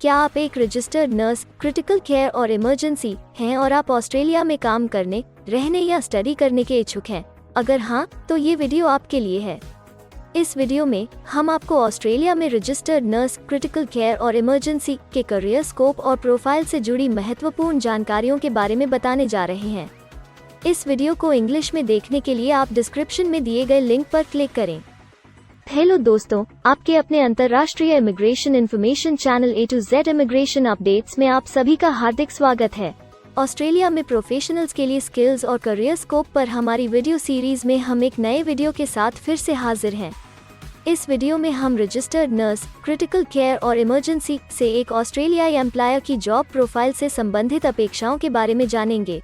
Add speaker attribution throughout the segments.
Speaker 1: क्या आप एक रजिस्टर्ड नर्स, क्रिटिकल केयर और इमरजेंसी हैं और आप ऑस्ट्रेलिया में काम करने, रहने या स्टडी करने के इच्छुक हैं? अगर हाँ, तो ये वीडियो आपके लिए है। इस वीडियो में हम आपको ऑस्ट्रेलिया में रजिस्टर्ड नर्स, क्रिटिकल केयर और इमरजेंसी के करियर स्कोप और प्रोफाइल से जुड़ी महत्वपूर्ण जानकारियों के बारे में बताने जा रहे हैं। इस वीडियो को इंग्लिश में देखने के लिए आप डिस्क्रिप्शन में दिए गए लिंक पर क्लिक करें। हेलो दोस्तों, आपके अपने अंतर्राष्ट्रीय immigration information channel A to Z immigration updates में आप सभी का हार्दिक स्वागत है। ऑस्ट्रेलिया में प्रोफेशनल्स के लिए स्किल्स और करियर स्कोप पर हमारी वीडियो सीरीज में हम एक नए वीडियो के साथ फिर से हाजिर हैं। इस वीडियो में हम रजिस्टर्ड नर्स, क्रिटिकल केयर और इमरजेंसी से एक ऑस्ट्रेलियाई एम्प्लॉयर की जॉब प्रोफाइल से संबंधित अपेक्षाओं के बारे में जानेंगे।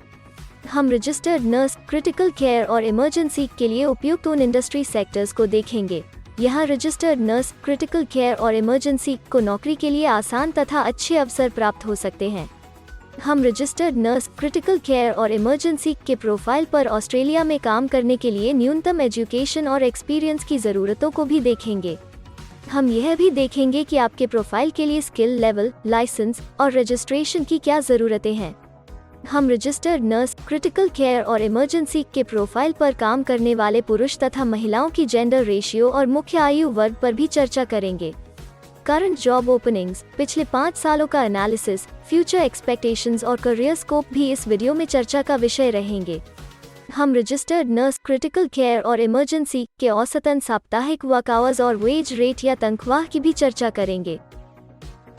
Speaker 1: हम रजिस्टर्ड नर्स, क्रिटिकल केयर और इमरजेंसी के लिए उपयुक्त उन इंडस्ट्री सेक्टर्स को देखेंगे। यहाँ रजिस्टर्ड नर्स, क्रिटिकल केयर और इमरजेंसी को नौकरी के लिए आसान तथा अच्छे अवसर प्राप्त हो सकते हैं। हम रजिस्टर्ड नर्स, क्रिटिकल केयर और इमरजेंसी के प्रोफाइल पर ऑस्ट्रेलिया में काम करने के लिए न्यूनतम एजुकेशन और एक्सपीरियंस की ज़रूरतों को भी देखेंगे। हम यह भी देखेंगे कि आपके प्रोफाइल के लिए स्किल लेवल, लाइसेंस और रजिस्ट्रेशन की क्या ज़रूरतें हैं। हम रजिस्टर्ड नर्स, क्रिटिकल केयर और इमरजेंसी के प्रोफाइल पर काम करने वाले पुरुष तथा महिलाओं की जेंडर रेशियो और मुख्य आयु वर्ग पर भी चर्चा करेंगे। करंट जॉब ओपनिंग्स, पिछले 5 सालों का एनालिसिस, फ्यूचर एक्सपेक्टेशंस और करियर स्कोप भी इस वीडियो में चर्चा का विषय रहेंगे। हम रजिस्टर्ड नर्स, क्रिटिकल केयर और इमरजेंसी के औसतन साप्ताहिक वर्क आवर्स और वेज रेट या तनख्वाह की भी चर्चा करेंगे।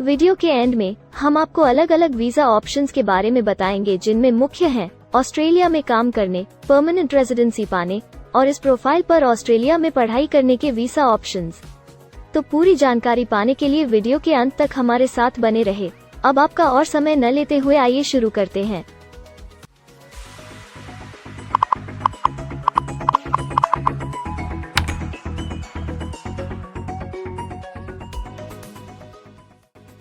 Speaker 1: वीडियो के एंड में हम आपको अलग अलग वीजा ऑप्शंस के बारे में बताएंगे, जिनमें मुख्य हैं ऑस्ट्रेलिया में काम करने, परमानेंट रेजिडेंसी पाने और इस प्रोफाइल पर ऑस्ट्रेलिया में पढ़ाई करने के वीजा ऑप्शंस। तो पूरी जानकारी पाने के लिए वीडियो के अंत तक हमारे साथ बने रहे। अब आपका और समय न लेते हुए आइए शुरू करते हैं।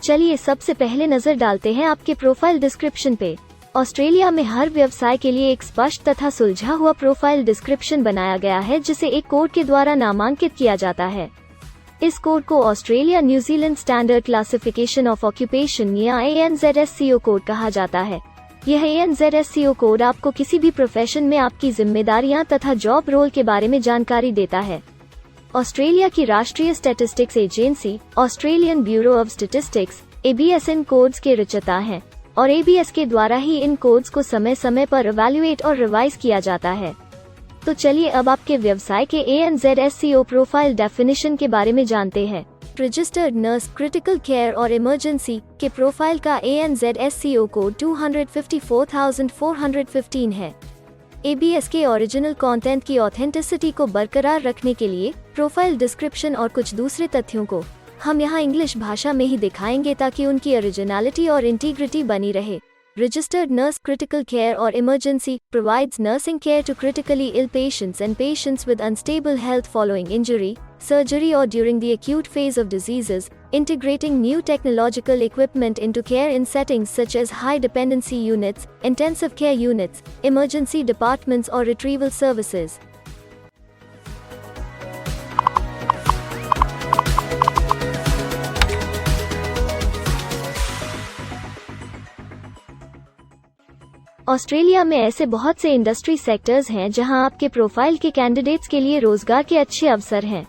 Speaker 1: चलिए सबसे पहले नजर डालते हैं आपके प्रोफाइल डिस्क्रिप्शन पे। ऑस्ट्रेलिया में हर व्यवसाय के लिए एक स्पष्ट तथा सुलझा हुआ प्रोफाइल डिस्क्रिप्शन बनाया गया है, जिसे एक कोड के द्वारा नामांकित किया जाता है। इस कोड को Australia New Zealand standard classification of occupation या ANZSCO कोड कहा जाता है। यह ANZSCO कोड आपको किसी भी प्रोफेशन में आपकी जिम्मेदारियां तथा जॉब रोल के बारे में जानकारी देता है। ऑस्ट्रेलिया की राष्ट्रीय statistics agency, Australian bureau of statistics, ABS in codes के रचयिता हैं और ABS के द्वारा ही इन कोड्स को समय समय पर इवैल्यूएट और रिवाइज किया जाता है। तो चलिए अब आपके व्यवसाय के ANZSCO प्रोफाइल डेफिनेशन के बारे में जानते हैं। रजिस्टर्ड नर्स, क्रिटिकल केयर और इमरजेंसी के प्रोफाइल का ANZSCO कोड 254,415 है। ABS के ओरिजिनल कंटेंट की ऑथेंटिसिटी को बरकरार रखने के लिए प्रोफाइल डिस्क्रिप्शन और कुछ दूसरे तथ्यों को हम यहाँ इंग्लिश भाषा में ही दिखाएंगे, ताकि उनकी ओरिजिनलिटी और इंटीग्रिटी बनी रहे। Registered nurse, critical care or emergency provides nursing care to critically ill patients and patients with unstable health following injury, surgery or during the acute phase of diseases, integrating new technological equipment into care in settings such as high dependency units, intensive care units, emergency departments or retrieval services. Australia में ऐसे बहुत से industry sectors हैं जहां आपके profile के candidates के लिए रोजगार के अच्छे अवसर हैं।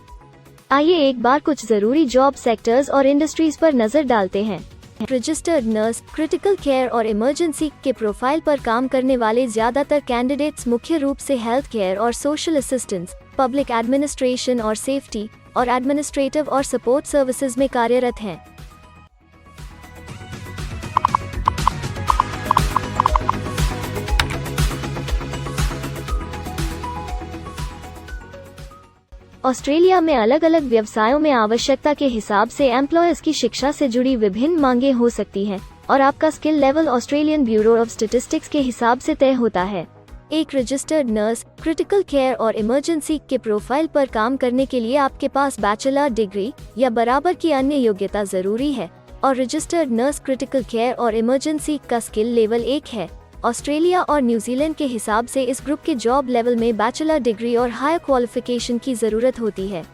Speaker 1: आइए एक बार कुछ जरूरी जॉब सेक्टर्स और इंडस्ट्रीज पर नजर डालते हैं। रजिस्टर्ड नर्स, क्रिटिकल केयर और इमरजेंसी के प्रोफाइल पर काम करने वाले ज्यादातर कैंडिडेट्स मुख्य रूप से हेल्थ केयर और सोशल असिस्टेंस, पब्लिक एडमिनिस्ट्रेशन और सेफ्टी और एडमिनिस्ट्रेटिव और सपोर्ट सर्विसेज में कार्यरत हैं। ऑस्ट्रेलिया में अलग अलग व्यवसायों में आवश्यकता के हिसाब से एम्प्लॉयर्स की शिक्षा से जुड़ी विभिन्न मांगें हो सकती हैं और आपका skill level Australian bureau of statistics के हिसाब से तय होता है। एक रजिस्टर्ड नर्स, क्रिटिकल केयर और इमरजेंसी के प्रोफाइल पर काम करने के लिए आपके पास बैचलर डिग्री या बराबर की अन्य योग्यता जरूरी है और रजिस्टर्ड नर्स, क्रिटिकल केयर और इमरजेंसी का स्किल लेवल 1 है। ऑस्ट्रेलिया और न्यूजीलैंड के हिसाब से इस ग्रुप के जॉब लेवल में बैचलर डिग्री और हायर क्वालिफिकेशन की जरूरत होती है।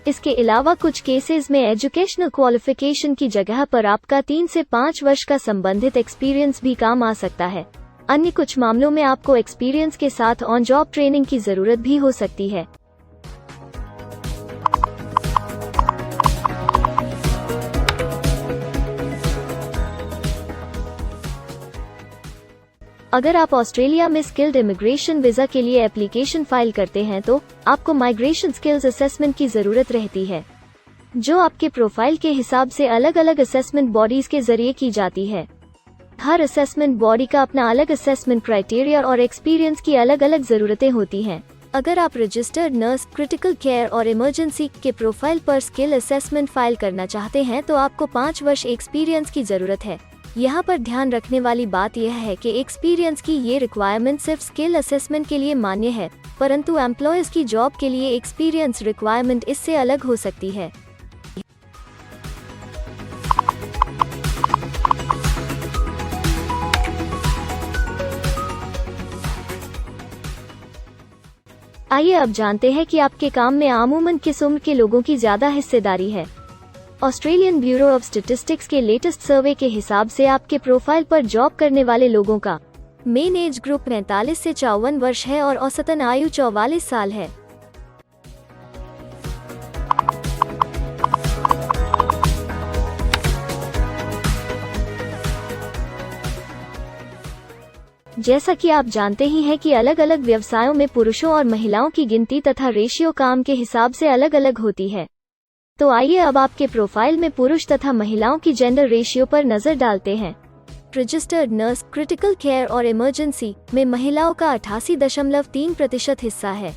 Speaker 1: इसके अलावा कुछ केसेस में एजुकेशनल क्वालिफिकेशन की जगह पर आपका 3 से 5 वर्ष का संबंधित एक्सपीरियंस भी काम आ सकता है। अन्य कुछ मामलों में आपको एक्सपीरियंस के साथ ऑन जॉब ट्रेनिंग की जरूरत भी हो सकती है। अगर आप ऑस्ट्रेलिया में स्किल्ड इमिग्रेशन वीजा के लिए एप्लीकेशन फाइल करते हैं तो आपको माइग्रेशन स्किल्स असेसमेंट की जरूरत रहती है, जो आपके प्रोफाइल के हिसाब से अलग अलग असेसमेंट बॉडीज के जरिए की जाती है। हर असेसमेंट बॉडी का अपना अलग असेसमेंट क्राइटेरिया और एक्सपीरियंस की अलग अलग जरूरतें होती हैं। अगर आप रजिस्टर्ड नर्स, क्रिटिकल केयर और इमरजेंसी के प्रोफाइल पर स्किल असेसमेंट फाइल करना चाहते हैं तो आपको 5 वर्ष एक्सपीरियंस की जरूरत है। यहाँ पर ध्यान रखने वाली बात यह है कि एक्सपीरियंस की ये रिक्वायरमेंट सिर्फ स्किल असेसमेंट के लिए मान्य है, परंतु एम्प्लॉयर्स की जॉब के लिए एक्सपीरियंस रिक्वायरमेंट इससे अलग हो सकती है। आइए अब जानते हैं कि आपके काम में आमूमन किस उम्र के लोगों की ज्यादा हिस्सेदारी है। ऑस्ट्रेलियन ब्यूरो ऑफ स्टैटिस्टिक्स के लेटेस्ट सर्वे के हिसाब से आपके प्रोफाइल पर जॉब करने वाले लोगों का मेन एज ग्रुप 45 से 54 वर्ष है और औसतन आयु 44 साल है। जैसा कि आप जानते ही हैं कि अलग अलग व्यवसायों में पुरुषों और महिलाओं की गिनती तथा रेशियो काम के हिसाब से अलग अलग होती है। तो आइए अब आपके प्रोफाइल में पुरुष तथा महिलाओं की जेंडर रेशियो पर नजर डालते हैं। रजिस्टर्ड नर्स, क्रिटिकल केयर और इमरजेंसी में महिलाओं का 88.3% हिस्सा है।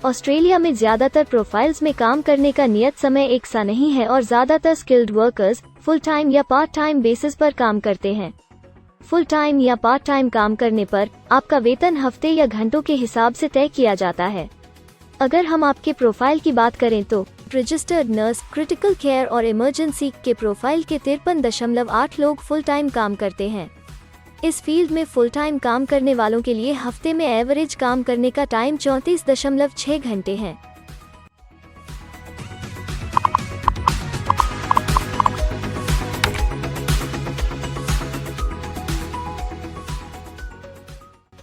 Speaker 1: ऑस्ट्रेलिया में ज्यादातर प्रोफाइल्स में काम करने का नियत समय एक सा नहीं है और ज्यादातर स्किल्ड वर्कर्स फुल टाइम या पार्ट टाइम बेसिस पर काम करते हैं। फुल टाइम या पार्ट टाइम काम करने पर आपका वेतन हफ्ते या घंटों के हिसाब से तय किया जाता है। अगर हम आपके प्रोफाइल की बात करें तो रजिस्टर्ड नर्स, क्रिटिकल केयर और इमरजेंसी के प्रोफाइल के 53.8 लोग फुल टाइम काम करते हैं। इस फील्ड में फुल टाइम काम करने वालों के लिए हफ्ते में एवरेज काम करने का टाइम 34.6 घंटे है।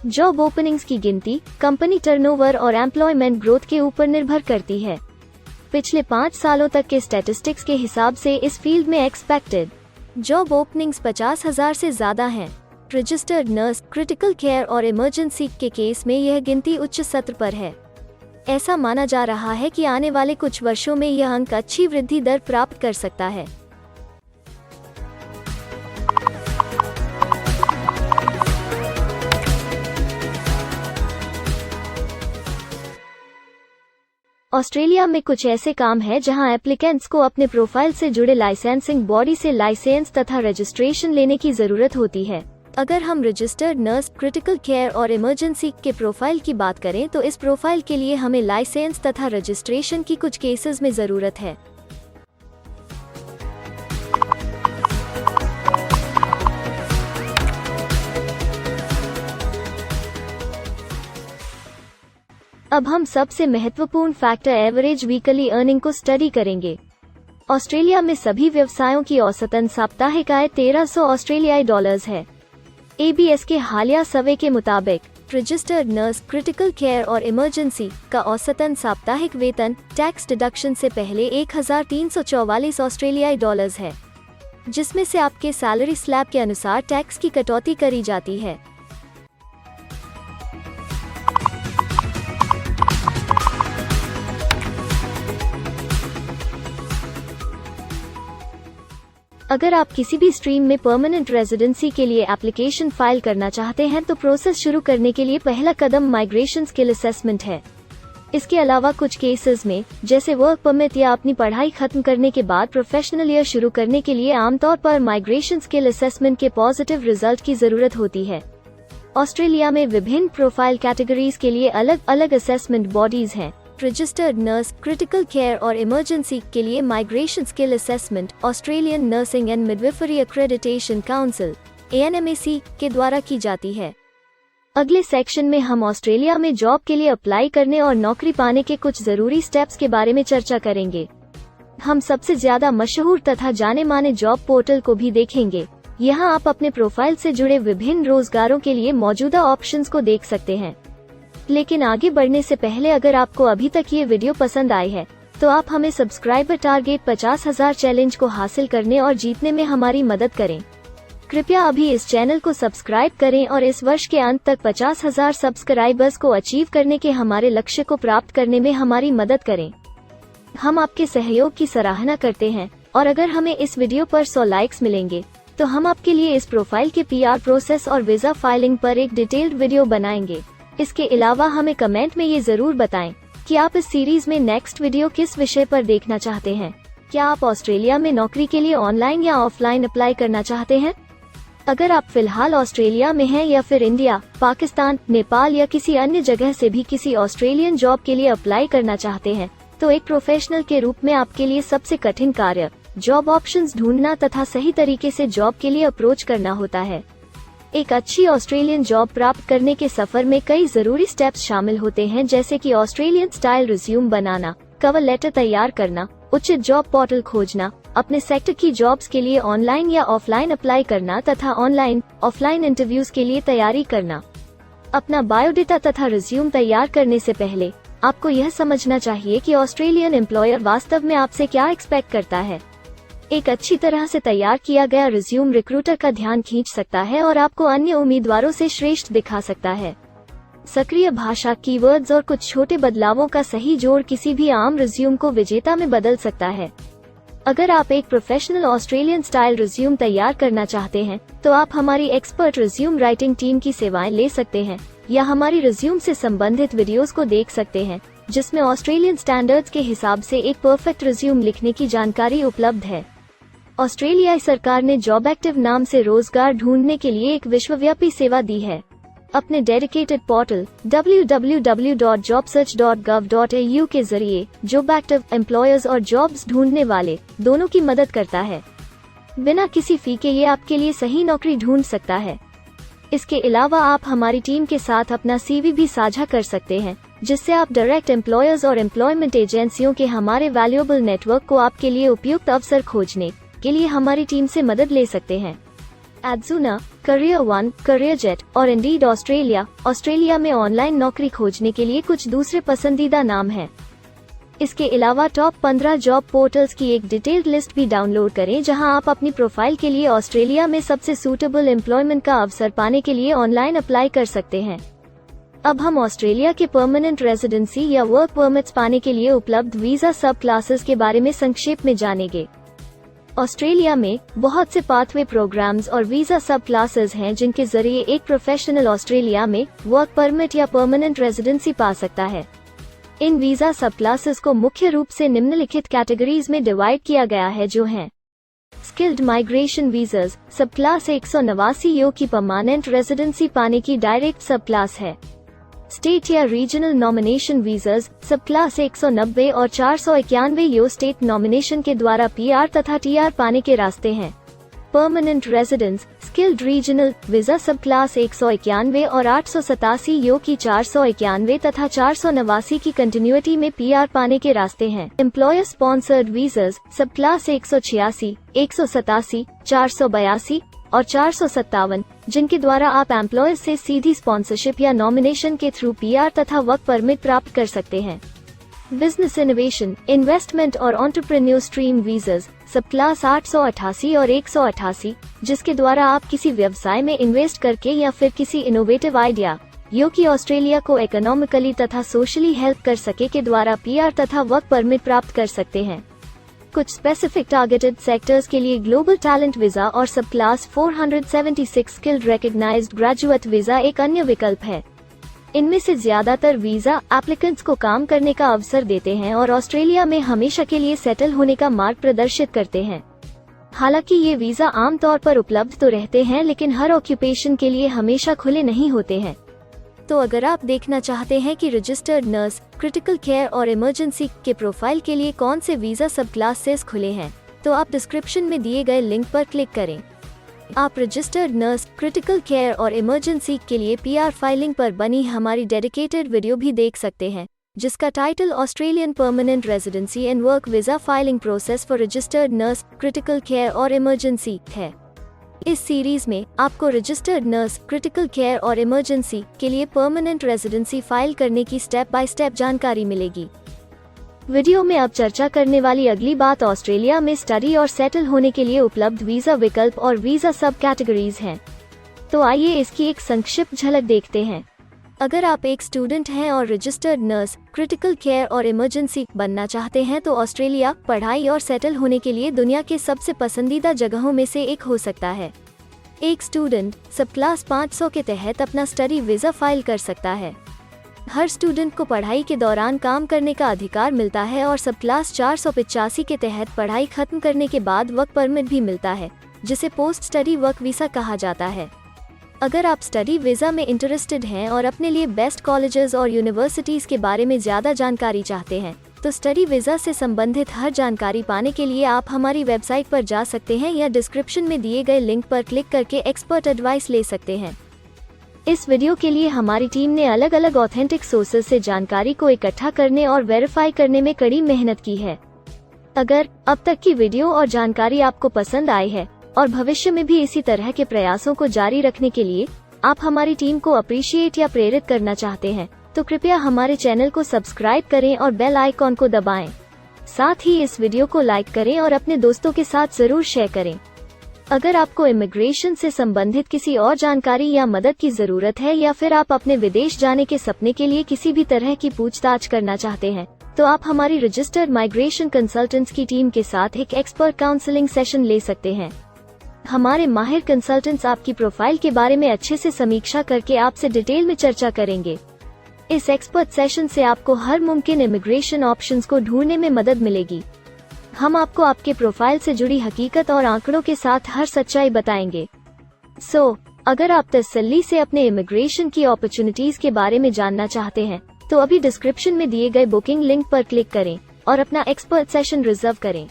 Speaker 1: जॉब ओपनिंग्स की गिनती कंपनी टर्नओवर और एम्प्लॉयमेंट ग्रोथ के ऊपर निर्भर करती है। पिछले 5 सालों तक के स्टैटिस्टिक्स के हिसाब से इस फील्ड में एक्सपेक्टेड जॉब ओपनिंग्स 50,000 से ज्यादा हैं। रजिस्टर्ड नर्स, क्रिटिकल केयर और इमरजेंसी के केस में यह गिनती उच्च स्तर पर है। ऐसा माना जा रहा है कि आने वाले कुछ वर्षों में यह अंक अच्छी वृद्धि दर प्राप्त कर सकता है। ऑस्ट्रेलिया में कुछ ऐसे काम हैं जहां एप्लीकेंट्स को अपने प्रोफाइल से जुड़े लाइसेंसिंग बॉडी से लाइसेंस तथा रजिस्ट्रेशन लेने की जरूरत होती है। अगर हम रजिस्टर्ड नर्स, क्रिटिकल केयर और इमरजेंसी के प्रोफाइल की बात करें तो इस प्रोफाइल के लिए हमें लाइसेंस तथा रजिस्ट्रेशन की कुछ केसेस में जरूरत है। अब हम सबसे महत्वपूर्ण फैक्टर एवरेज वीकली अर्निंग को स्टडी करेंगे। ऑस्ट्रेलिया में सभी व्यवसायों की औसतन साप्ताहिक आय 1300 ऑस्ट्रेलियाई डॉलर्स है। ABS के हालिया सर्वे के मुताबिक रजिस्टर्ड नर्स, क्रिटिकल केयर और इमरजेंसी का औसतन साप्ताहिक वेतन टैक्स डिडक्शन से पहले 1344 ऑस्ट्रेलियाई डॉलर्स है, जिसमें से आपके सैलरी स्लैब के अनुसार टैक्स की कटौती करी जाती है। अगर आप किसी भी स्ट्रीम में परमानेंट रेजिडेंसी के लिए एप्लीकेशन फाइल करना चाहते हैं तो प्रोसेस शुरू करने के लिए पहला कदम माइग्रेशन स्किल असेसमेंट है। इसके अलावा कुछ केसेस में, जैसे वर्क परमिट या अपनी पढ़ाई खत्म करने के बाद प्रोफेशनल ईयर शुरू करने के लिए आमतौर पर माइग्रेशन स्किल असेसमेंट के पॉजिटिव रिजल्ट की जरूरत होती है। ऑस्ट्रेलिया में विभिन्न प्रोफाइल कैटेगरीज के लिए अलग अलग असेसमेंट बॉडीज हैं, रजिस्टर्ड नर्स, क्रिटिकल केयर और इमरजेंसी के लिए migration skill assessment Australian nursing and midwifery accreditation council ANMAC के द्वारा की जाती है। अगले सेक्शन में हम ऑस्ट्रेलिया में जॉब के लिए अप्लाई करने और नौकरी पाने के कुछ जरूरी स्टेप्स के बारे में चर्चा करेंगे। हम सबसे ज्यादा मशहूर तथा जाने माने जॉब पोर्टल को भी देखेंगे। यहाँ आप अपने प्रोफाइल से जुड़े विभिन्न रोजगारों के लिए मौजूदा ऑप्शंस को देख सकते हैं। लेकिन आगे बढ़ने से पहले अगर आपको अभी तक ये वीडियो पसंद आई है तो आप हमें सब्सक्राइबर टारगेट 50,000 चैलेंज को हासिल करने और जीतने में हमारी मदद करें। कृपया अभी इस चैनल को सब्सक्राइब करें और इस वर्ष के अंत तक 50,000 सब्सक्राइबर्स को अचीव करने के हमारे लक्ष्य को प्राप्त करने में हमारी मदद करें। हम आपके सहयोग की सराहना करते हैं और अगर हमें इस वीडियो पर 100 लाइक्स मिलेंगे तो हम आपके लिए इस प्रोफाइल के PR प्रोसेस और वीजा फाइलिंग पर एक डिटेल्ड वीडियो बनाएंगे। इसके अलावा हमें कमेंट में ये जरूर बताएं कि आप इस सीरीज में नेक्स्ट वीडियो किस विषय पर देखना चाहते हैं। क्या आप ऑस्ट्रेलिया में नौकरी के लिए ऑनलाइन या ऑफलाइन अप्लाई करना चाहते हैं? अगर आप फिलहाल ऑस्ट्रेलिया में हैं या फिर इंडिया, पाकिस्तान, नेपाल या किसी अन्य जगह से भी किसी ऑस्ट्रेलियन जॉब के लिए अप्लाई करना चाहते हैं तो एक प्रोफेशनल के रूप में आपके लिए सबसे कठिन कार्य जॉब ऑप्शंस ढूंढना तथा सही तरीके से जॉब के लिए अप्रोच करना होता है। एक अच्छी ऑस्ट्रेलियन जॉब प्राप्त करने के सफर में कई जरूरी स्टेप्स शामिल होते हैं, जैसे कि ऑस्ट्रेलियन स्टाइल रिज्यूम बनाना, कवर लेटर तैयार करना, उचित जॉब पोर्टल खोजना, अपने सेक्टर की जॉब्स के लिए ऑनलाइन या ऑफलाइन अप्लाई करना तथा ऑनलाइन ऑफलाइन इंटरव्यूज के लिए तैयारी करना। अपना बायोडेटा तथा रिज्यूम तैयार करने से पहले आपको यह समझना चाहिए कि ऑस्ट्रेलियन एम्प्लॉयर वास्तव में आपसे क्या एक्सपेक्ट करता है। एक अच्छी तरह से तैयार किया गया रिज्यूम रिक्रूटर का ध्यान खींच सकता है और आपको अन्य उम्मीदवारों से श्रेष्ठ दिखा सकता है। सक्रिय भाषा, कीवर्ड्स और कुछ छोटे बदलावों का सही जोड़ किसी भी आम रिज्यूम को विजेता में बदल सकता है। अगर आप एक प्रोफेशनल ऑस्ट्रेलियन स्टाइल रिज्यूम तैयार करना चाहते हैं तो आप हमारी एक्सपर्ट रिज्यूम राइटिंग टीम की सेवाएं ले सकते हैं या हमारी रिज्यूम से संबंधित वीडियोस को देख सकते हैं, जिसमें ऑस्ट्रेलियन स्टैंडर्ड्स के हिसाब से एक परफेक्ट रिज्यूम लिखने की जानकारी उपलब्ध है। ऑस्ट्रेलियाई सरकार ने जॉब एक्टिव नाम से रोजगार ढूंढने के लिए एक विश्वव्यापी सेवा दी है। अपने डेडिकेटेड पोर्टल www.jobsearch.gov.au के जरिए जॉब एक्टिव एम्प्लॉयर्स और जॉब्स ढूंढने वाले दोनों की मदद करता है। बिना किसी फी के ये आपके लिए सही नौकरी ढूंढ सकता है। इसके अलावा आप हमारी टीम के साथ अपना CV भी साझा कर सकते हैं, जिससे आप डायरेक्ट एम्प्लॉयर्स और एम्प्लॉयमेंट एजेंसियों के हमारे वैल्यूएबल नेटवर्क को आपके लिए उपयुक्त अवसर खोजने के लिए हमारी टीम से मदद ले सकते हैं। एडजुना, करियर वन, करियर जेट और इंडीड ऑस्ट्रेलिया में ऑनलाइन नौकरी खोजने के लिए कुछ दूसरे पसंदीदा नाम हैं। इसके अलावा टॉप 15 जॉब पोर्टल्स की एक डिटेल्ड लिस्ट भी डाउनलोड करें, जहां आप अपनी प्रोफाइल के लिए ऑस्ट्रेलिया में सबसे सूटेबल एम्प्लॉयमेंट का अवसर पाने के लिए ऑनलाइन अप्लाई कर सकते हैं। अब हम ऑस्ट्रेलिया के परमानेंट रेजिडेंसी या वर्क परमिट्स पाने के लिए उपलब्ध वीजा सब क्लासेस के बारे में संक्षेप में जानेंगे। ऑस्ट्रेलिया में बहुत से पाथवे प्रोग्राम्स और वीजा सब क्लासेस हैं, जिनके जरिए एक प्रोफेशनल ऑस्ट्रेलिया में वर्क परमिट या परमानेंट रेजिडेंसी पा सकता है। इन वीजा सब क्लासेस को मुख्य रूप से निम्नलिखित कैटेगरीज में डिवाइड किया गया है, जो हैं स्किल्ड माइग्रेशन वीजास सब क्लास 189 यो की परमानेंट रेजिडेंसी पाने की डायरेक्ट सब क्लास है। स्टेट या रीजनल नॉमिनेशन वीजास सब क्लास 190 और 491 यो स्टेट नॉमिनेशन के द्वारा PR तथा TR पाने के रास्ते हैं। Permanent residence skilled regional visa सब क्लास 191 और 887 यो की 491 तथा 489 की कंटिन्यूटी में PR पाने के रास्ते हैं। एम्प्लॉयर स्पॉन्सर्ड वीजास सब क्लास 186, 187, 482 और 457, जिनके द्वारा आप एम्प्लॉयर से सीधी स्पॉन्सरशिप या नॉमिनेशन के थ्रू PR तथा वर्क परमिट प्राप्त कर सकते हैं। बिजनेस इनोवेशन, इन्वेस्टमेंट और एंटरप्रेन्योर स्ट्रीम वीजास सब क्लास 888 और 188, जिसके द्वारा आप किसी व्यवसाय में इन्वेस्ट करके या फिर किसी इनोवेटिव आइडिया जो कि ऑस्ट्रेलिया को इकोनॉमिकली तथा सोशली हेल्प कर सके के द्वारा PR तथा वर्क परमिट प्राप्त कर सकते हैं। कुछ स्पेसिफिक टारगेटेड सेक्टर्स के लिए ग्लोबल टैलेंट वीजा और सब class 476 skilled recognised graduate visa एक अन्य विकल्प है। इनमें से ज्यादातर वीजा एप्लीकेंट्स को काम करने का अवसर देते हैं और ऑस्ट्रेलिया में हमेशा के लिए सेटल होने का मार्ग प्रदर्शित करते हैं। हालांकि ये वीजा आमतौर पर उपलब्ध तो रहते हैं, लेकिन हर ऑक्यूपेशन के लिए हमेशा खुले नहीं होते हैं। तो अगर आप देखना चाहते हैं कि रजिस्टर्ड नर्स, क्रिटिकल केयर और इमरजेंसी के प्रोफाइल के लिए कौन से वीज़ा सब क्लासेस खुले हैं, तो आप डिस्क्रिप्शन में दिए गए लिंक पर क्लिक करें। आप रजिस्टर्ड नर्स, क्रिटिकल केयर और इमरजेंसी के लिए PR फाइलिंग पर बनी हमारी डेडिकेटेड वीडियो भी देख सकते हैं, जिसका title Australian permanent residency and work visa filing process for registered nurse, critical care और इमरजेंसी है। इस सीरीज में आपको रजिस्टर्ड नर्स, क्रिटिकल केयर और इमरजेंसी के लिए परमानेंट रेजिडेंसी फाइल करने की स्टेप बाय स्टेप जानकारी मिलेगी। वीडियो में अब चर्चा करने वाली अगली बात ऑस्ट्रेलिया में स्टडी और सेटल होने के लिए उपलब्ध वीज़ा विकल्प और वीज़ा सब कैटेगरीज हैं। तो आइए इसकी एक संक्षिप्त झलक देखते हैं। अगर आप एक स्टूडेंट हैं और रजिस्टर्ड नर्स, क्रिटिकल केयर और इमरजेंसी बनना चाहते हैं तो ऑस्ट्रेलिया पढ़ाई और सेटल होने के लिए दुनिया के सबसे पसंदीदा जगहों में से एक हो सकता है। एक स्टूडेंट सब क्लास 500 के तहत अपना स्टडी वीज़ा फाइल कर सकता है। हर स्टूडेंट को पढ़ाई के दौरान काम करने का अधिकार मिलता है और सब क्लास 485 के तहत पढ़ाई खत्म करने के बाद वर्क परमिट भी मिलता है, जिसे पोस्ट स्टडी वर्क वीज़ा कहा जाता है। अगर आप स्टडी वीज़ा में इंटरेस्टेड हैं और अपने लिए बेस्ट कॉलेजेस और यूनिवर्सिटीज़ के बारे में ज़्यादा जानकारी चाहते हैं, तो स्टडी वीज़ा से संबंधित हर जानकारी पाने के लिए आप हमारी वेबसाइट पर जा सकते हैं या डिस्क्रिप्शन में दिए गए लिंक पर क्लिक करके एक्सपर्ट एडवाइस ले सकते हैं। इस वीडियो के लिए हमारी टीम ने अलग अलग ऑथेंटिक सोर्सेज से जानकारी को इकट्ठा करने और वेरीफाई करने में कड़ी मेहनत की है। अगर अब तक की वीडियो और जानकारी आपको पसंद आई है और भविष्य में भी इसी तरह के प्रयासों को जारी रखने के लिए आप हमारी टीम को अप्रिशिएट या प्रेरित करना चाहते हैं, तो कृपया हमारे चैनल को सब्सक्राइब करें और बेल आइकॉन को दबाएं। साथ ही इस वीडियो को लाइक करें और अपने दोस्तों के साथ जरूर शेयर करें। अगर आपको इमिग्रेशन से संबंधित किसी और जानकारी या मदद की जरूरत है या फिर आप अपने विदेश जाने के सपने के लिए किसी भी तरह की पूछताछ करना चाहते हैं, तो आप हमारी रजिस्टर्ड माइग्रेशन कंसल्टेंट्स की टीम के साथ एक एक्सपर्ट काउंसलिंग सेशन ले सकते हैं। हमारे माहिर कंसल्टेंट्स आपकी प्रोफाइल के बारे में अच्छे से समीक्षा करके आपसे डिटेल में चर्चा करेंगे। इस एक्सपर्ट सेशन से आपको हर मुमकिन इमिग्रेशन ऑप्शंस को ढूंढने में मदद मिलेगी। हम आपको आपके प्रोफाइल से जुड़ी हकीकत और आंकड़ों के साथ हर सच्चाई बताएंगे। अगर आप तसल्ली से अपने इमिग्रेशन की अपॉर्चुनिटीज के बारे में जानना चाहते हैं, तो अभी डिस्क्रिप्शन में दिए गए बुकिंग लिंक पर क्लिक करें और अपना एक्सपर्ट सेशन रिजर्व करें।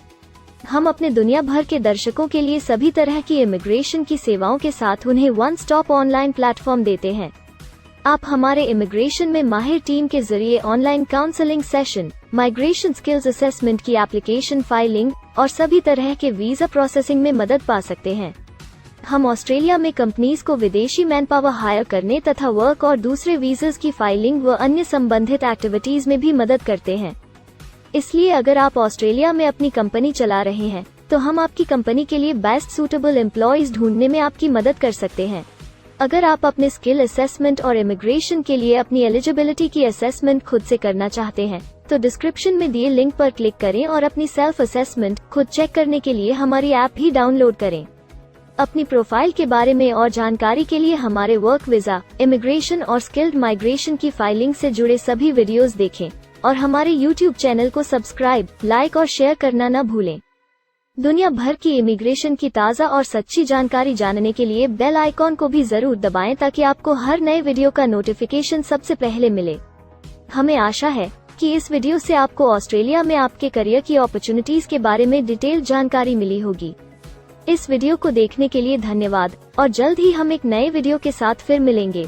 Speaker 1: हम अपने दुनिया भर के दर्शकों के लिए सभी तरह की इमिग्रेशन की सेवाओं के साथ उन्हें वन स्टॉप ऑनलाइन प्लेटफॉर्म देते हैं। आप हमारे इमिग्रेशन में माहिर टीम के जरिए online counselling session, migration skills assessment की एप्लीकेशन फाइलिंग और सभी तरह के वीज़ा प्रोसेसिंग में मदद पा सकते हैं। हम ऑस्ट्रेलिया में कंपनीज को विदेशी मैन पावर हायर करने तथा वर्क और दूसरे वीज़ास की फाइलिंग व अन्य संबंधित एक्टिविटीज में भी मदद करते हैं। इसलिए अगर आप ऑस्ट्रेलिया में अपनी कंपनी चला रहे हैं, तो हम आपकी कंपनी के लिए बेस्ट सूटेबल एम्प्लॉयज ढूंढने में आपकी मदद कर सकते हैं। अगर आप अपने स्किल असेसमेंट और इमिग्रेशन के लिए अपनी एलिजिबिलिटी की असेसमेंट खुद से करना चाहते हैं, तो डिस्क्रिप्शन में दिए लिंक पर क्लिक करें और अपनी सेल्फ असेसमेंट खुद चेक करने के लिए हमारी ऐप भी डाउनलोड करें। अपनी प्रोफाइल के बारे में और जानकारी के लिए हमारे वर्क वीज़ा, इमिग्रेशन और स्किल्ड माइग्रेशन की फाइलिंग से जुड़े सभी वीडियोस देखें और हमारे YouTube चैनल को सब्सक्राइब, लाइक और शेयर करना न भूलें। दुनिया भर की इमिग्रेशन की ताज़ा और सच्ची जानकारी जानने के लिए बेल आइकॉन को भी जरूर दबाएं ताकि आपको हर नए वीडियो का नोटिफिकेशन सबसे पहले मिले। हमें आशा है कि इस वीडियो से आपको ऑस्ट्रेलिया में आपके करियर की अपॉर्चुनिटीज के बारे में डिटेल जानकारी मिली होगी। इस वीडियो को देखने के लिए धन्यवाद और जल्द ही हम एक नए वीडियो के साथ फिर मिलेंगे।